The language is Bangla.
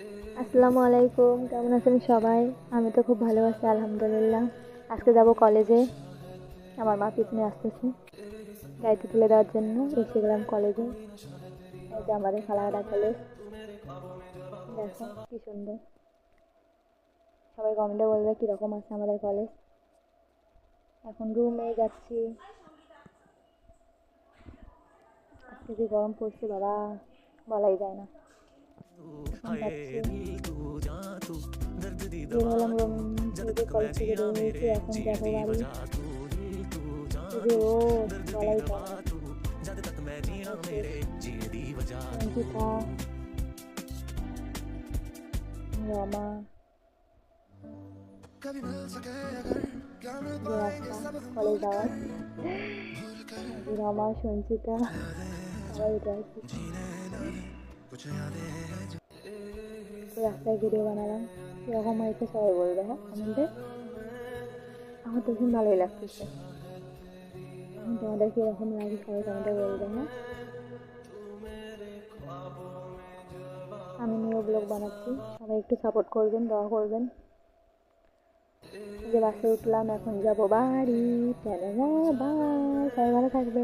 আসসালামু আলাইকুম, কেমন আছেন সবাই? আমি তো খুব ভালো আছি আলহামদুলিল্লাহ। আজকে যাব কলেজে। আমার মা পিছনে আসতেছে গাড়িতে তুলে দেওয়ার জন্য। এসে গেলাম কলেজে। এই যে আমাদের খালাঘাটা কলেজ, দেখো কি সুন্দর। সবাই কমেন্টে বলবে কীরকম আছে আমাদের কলেজ। এখন রুমে যাচ্ছি। আজকে যে গরম পড়ছে বাবা, বলাই যায় না। এখন যাচ্ছি, বের হলাম রুম থেকে, কলেজ থেকে বের হয়েছি। এখন যাবো বাড়ি। এই যে রোদ, বলাই যায় না। মাথায় শেষ সঞ্চিতা, রমা, যে রাস্তা কলেজ যাওয়ার, যে রমা সঞ্চিতা সবাই উঠে আসি। তো রাস্তায় ভিডিও বানালাম, কিরকম হয়েছে সবাই বলবে হ্যাঁ কমেন্টে। আমার তো ভীষণ ভালোই লাগতেছে। এখন তোমাদের কিরকম লাগে সবাই কমেন্টে বলবে হ্যাঁ। আমি নিউ ব্লগ বানাচ্ছি, সবাই একটু সাপোর্ট করবেন, দোয়া করবেন। যে বাসে উঠলাম, এখন যাবো বাড়ি। বাই, সবাই ভালো থাকবে।